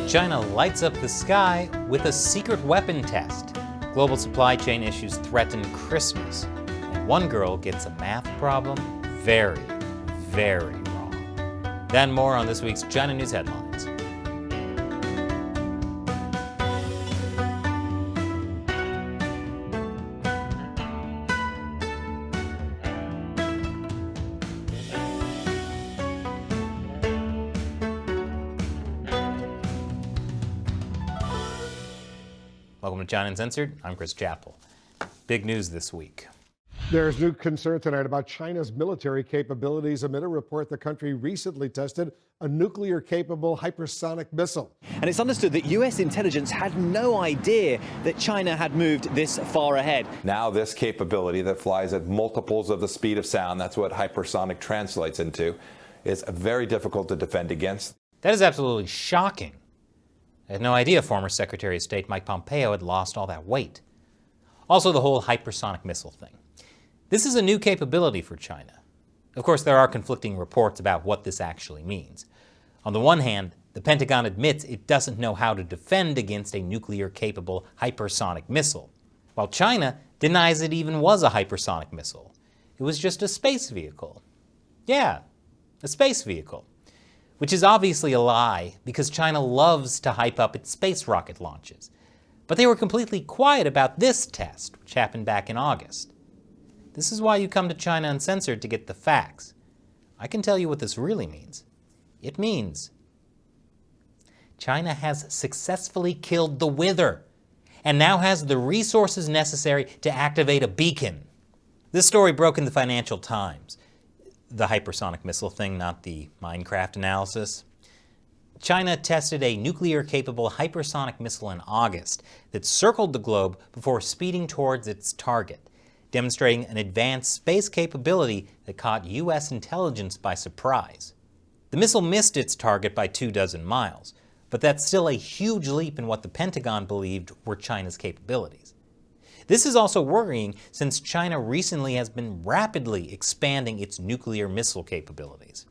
China lights up the sky with a secret weapon test. Global supply chain issues threaten Christmas. And one girl gets a math problem very, very wrong. Then more on this week's China News Headlines. Welcome to China Uncensored. I'm Chris Chappell. Big news this week. There's new concern tonight about China's military capabilities amid a report the country recently tested a nuclear-capable hypersonic missile. And it's understood that U.S. intelligence had no idea that China had moved this far ahead. Now this capability that flies at multiples of the speed of sound, that's what hypersonic translates into, is very difficult to defend against. That is absolutely shocking. I had no idea former Secretary of State Mike Pompeo had lost all that weight. Also, the whole hypersonic missile thing. This is a new capability for China. Of course, there are conflicting reports about what this actually means. On the one hand, the Pentagon admits it doesn't know how to defend against a nuclear-capable hypersonic missile, while China denies it even was a hypersonic missile. It was just a space vehicle. Yeah, a space vehicle. Which is obviously a lie because China loves to hype up its space rocket launches. But they were completely quiet about this test, which happened back in August. This is why you come to China Uncensored to get the facts. I can tell you what this really means. It means China has successfully killed the Wither and now has the resources necessary to activate a beacon. This story broke in the Financial Times. The hypersonic missile thing, not the Minecraft analysis. China tested a nuclear-capable hypersonic missile in August that circled the globe before speeding towards its target, demonstrating an advanced space capability that caught U.S. intelligence by surprise. The missile missed its target by 24 miles, but that's still a huge leap in what the Pentagon believed were China's capabilities. This is also worrying since China recently has been rapidly expanding its nuclear missile capabilities.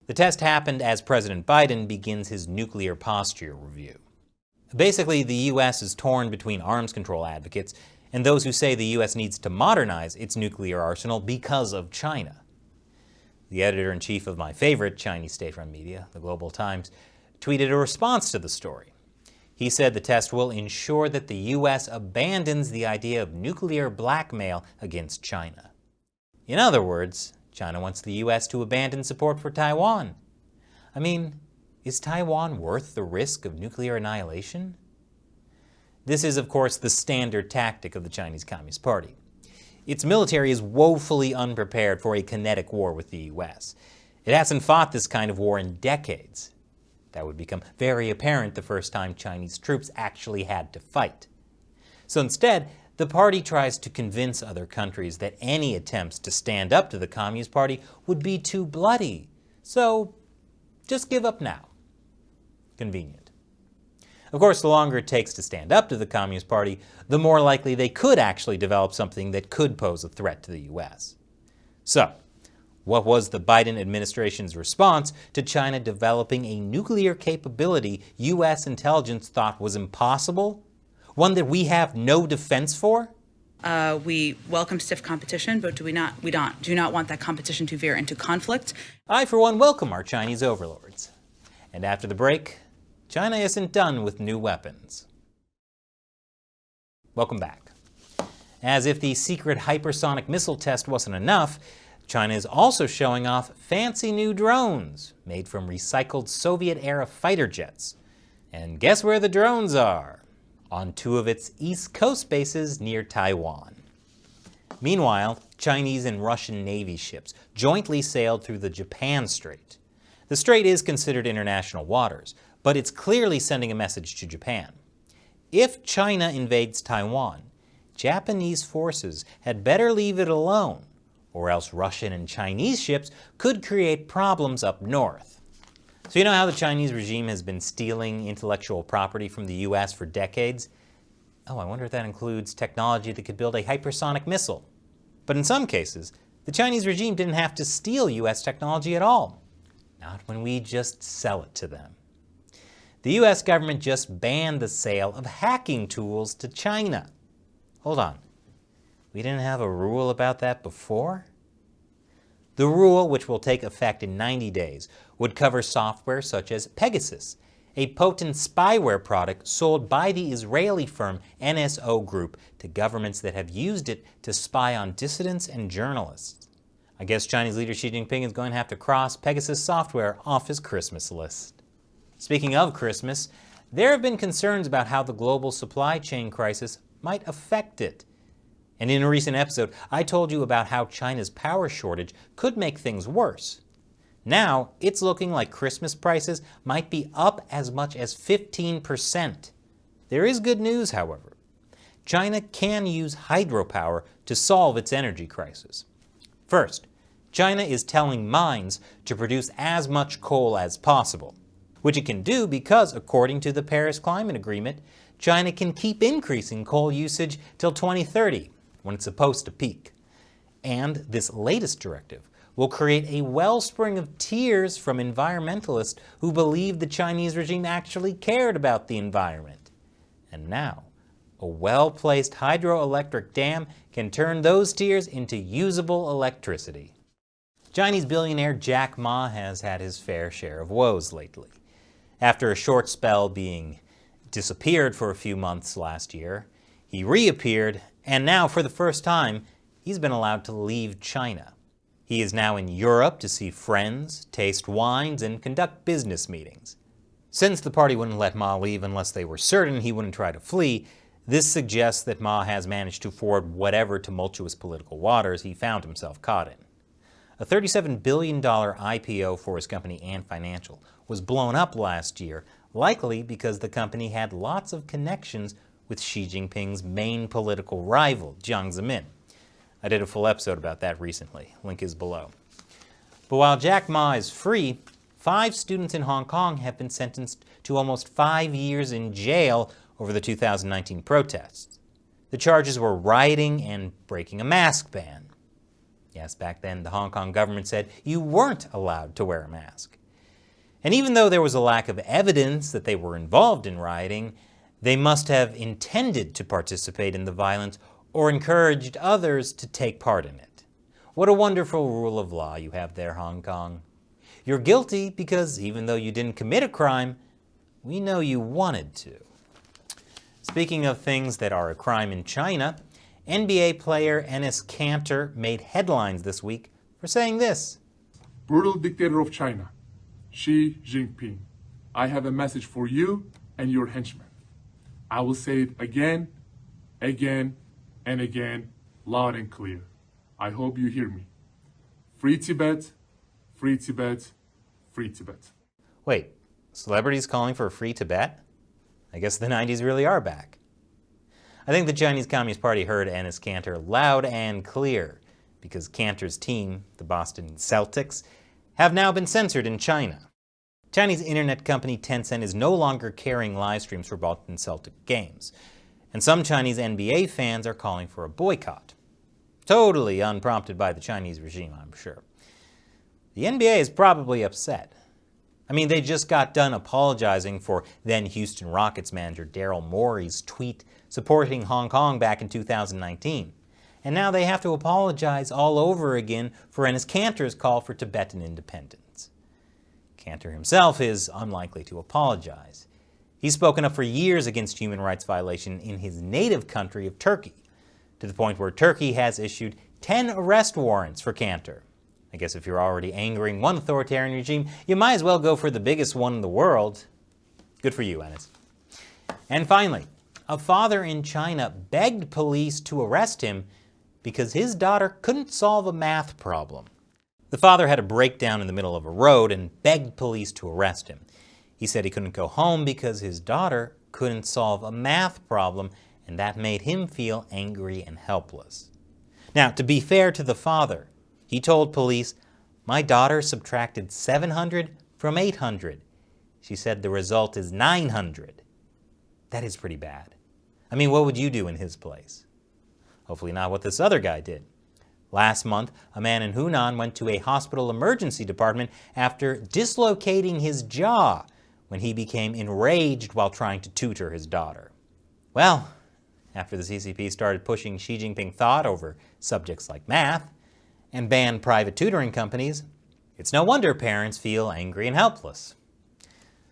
The test happened as President Biden begins his nuclear posture review. Basically, the U.S. is torn between arms control advocates and those who say the U.S. needs to modernize its nuclear arsenal because of China. The editor-in-chief of my favorite Chinese state-run media, the Global Times, tweeted a response to the story. He said the test will ensure that the U.S. abandons the idea of nuclear blackmail against China. In other words, China wants the U.S. to abandon support for Taiwan. I mean, is Taiwan worth the risk of nuclear annihilation? This is, of course, the standard tactic of the Chinese Communist Party. Its military is woefully unprepared for a kinetic war with the U.S. It hasn't fought this kind of war in decades. That would become very apparent the first time Chinese troops actually had to fight. So instead, the party tries to convince other countries that any attempts to stand up to the Communist Party would be too bloody. So just give up now. Convenient. Of course, the longer it takes to stand up to the Communist Party, the more likely they could actually develop something that could pose a threat to the U.S. So, what was the Biden administration's response to China developing a nuclear capability U.S. intelligence thought was impossible? One that we have no defense for? We welcome stiff competition, but we do not want that competition to veer into conflict. I, for one, welcome our Chinese overlords. And after the break, China isn't done with new weapons. Welcome back. As if the secret hypersonic missile test wasn't enough, China is also showing off fancy new drones made from recycled Soviet-era fighter jets. And guess where the drones are? On two of its East Coast bases near Taiwan. Meanwhile, Chinese and Russian Navy ships jointly sailed through the Japan Strait. The strait is considered international waters, but it's clearly sending a message to Japan. If China invades Taiwan, Japanese forces had better leave it alone, or else Russian and Chinese ships could create problems up north. So you know how the Chinese regime has been stealing intellectual property from the U.S. for decades? Oh, I wonder if that includes technology that could build a hypersonic missile. But in some cases, the Chinese regime didn't have to steal U.S. technology at all. Not when we just sell it to them. The US government just banned the sale of hacking tools to China. Hold on. We didn't have a rule about that before? The rule, which will take effect in 90 days, would cover software such as Pegasus, a potent spyware product sold by the Israeli firm NSO Group to governments that have used it to spy on dissidents and journalists. I guess Chinese leader Xi Jinping is going to have to cross Pegasus software off his Christmas list. Speaking of Christmas, there have been concerns about how the global supply chain crisis might affect it. And in a recent episode, I told you about how China's power shortage could make things worse. Now, it's looking like Christmas prices might be up as much as 15%. There is good news, however. China can use hydropower to solve its energy crisis. First, China is telling mines to produce as much coal as possible, which it can do because, according to the Paris Climate Agreement, China can keep increasing coal usage till 2030, when it's supposed to peak. And this latest directive will create a wellspring of tears from environmentalists who believe the Chinese regime actually cared about the environment. And now, a well-placed hydroelectric dam can turn those tears into usable electricity. Chinese billionaire Jack Ma has had his fair share of woes lately. After a short spell being disappeared for a few months last year, he reappeared, and now, for the first time, he's been allowed to leave China. He is now in Europe to see friends, taste wines, and conduct business meetings. Since the party wouldn't let Ma leave unless they were certain he wouldn't try to flee, this suggests that Ma has managed to ford whatever tumultuous political waters he found himself caught in. A $37 billion IPO for his company Ant Financial was blown up last year, likely because the company had lots of connections with Xi Jinping's main political rival, Jiangsu. I did a full episode about that recently. Link is below. But while Jack Ma is free, 5 students in Hong Kong have been sentenced to almost 5 years in jail over the 2019 protests. The charges were rioting and breaking a mask ban. Yes, back then the Hong Kong government said you weren't allowed to wear a mask. And even though there was a lack of evidence that they were involved in rioting, they must have intended to participate in the violence or encouraged others to take part in it. What a wonderful rule of law you have there, Hong Kong. You're guilty because even though you didn't commit a crime, we know you wanted to. Speaking of things that are a crime in China, NBA player Enes Kanter made headlines this week for saying this. Brutal dictator of China, Xi Jinping, I have a message for you and your henchmen. I will say it again, and again, loud and clear. I hope you hear me. Free Tibet, free Tibet, free Tibet. Wait, celebrities calling for a free Tibet? I guess the 90s really are back. I think the Chinese Communist Party heard Enes Kanter loud and clear because Kanter's team, the Boston Celtics, have now been censored in China. Chinese internet company Tencent is no longer carrying live streams for Boston Celtic games. And some Chinese NBA fans are calling for a boycott. Totally unprompted by the Chinese regime, I'm sure. The NBA is probably upset. I mean, they just got done apologizing for then Houston Rockets manager Daryl Morey's tweet supporting Hong Kong back in 2019. And now they have to apologize all over again for Enes Kanter's call for Tibetan independence. Kanter himself is unlikely to apologize. He's spoken up for years against human rights violation in his native country of Turkey, to the point where Turkey has issued 10 arrest warrants for Kanter. I guess if you're already angering one authoritarian regime, you might as well go for the biggest one in the world. Good for you, Enes. And finally, a father in China begged police to arrest him because his daughter couldn't solve a math problem. The father had a breakdown in the middle of a road and begged police to arrest him. He said he couldn't go home because his daughter couldn't solve a math problem, and that made him feel angry and helpless. Now, to be fair to the father, he told police, "My daughter subtracted 700 from 800. She said the result is 900. That is pretty bad. I mean, what would you do in his place? Hopefully not what this other guy did. Last month, a man in Hunan went to a hospital emergency department after dislocating his jaw when he became enraged while trying to tutor his daughter. Well, after the CCP started pushing Xi Jinping thought over subjects like math and banned private tutoring companies, it's no wonder parents feel angry and helpless.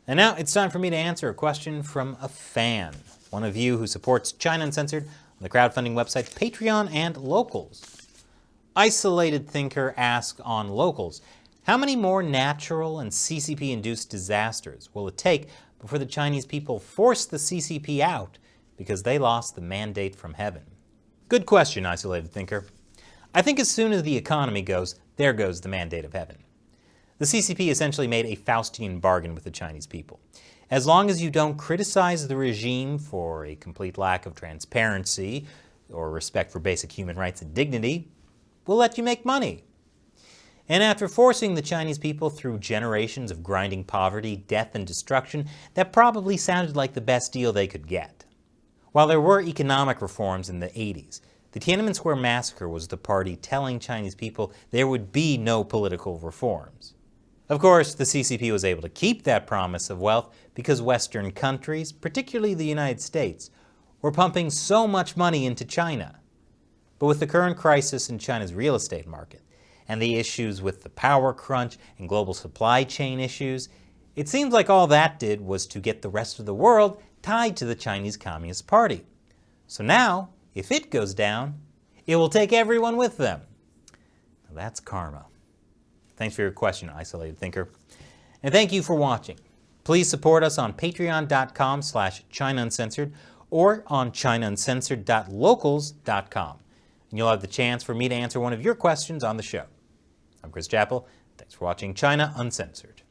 And now it's time for me to answer a question from a fan, one of you who supports China Uncensored on the crowdfunding website Patreon and Locals. Isolated Thinker asks on Locals, how many more natural and CCP-induced disasters will it take before the Chinese people force the CCP out because they lost the mandate from heaven? Good question, Isolated Thinker. I think as soon as the economy goes, there goes the mandate of heaven. The CCP essentially made a Faustian bargain with the Chinese people. As long as you don't criticize the regime for a complete lack of transparency or respect for basic human rights and dignity, we'll let you make money. And after forcing the Chinese people through generations of grinding poverty, death, and destruction, that probably sounded like the best deal they could get. While there were economic reforms in the 80s, the Tiananmen Square massacre was the party telling Chinese people there would be no political reforms. Of course, the CCP was able to keep that promise of wealth because Western countries, particularly the United States, were pumping so much money into China. But with the current crisis in China's real estate market, and the issues with the power crunch and global supply chain issues, it seems like all that did was to get the rest of the world tied to the Chinese Communist Party. So now, if it goes down, it will take everyone with them. Now that's karma. Thanks for your question, Isolated Thinker. And thank you for watching. Please support us on patreon.com/China Uncensored or on ChinaUncensored.locals.com. And you'll have the chance for me to answer one of your questions on the show. I'm Chris Chappell. Thanks for watching China Uncensored.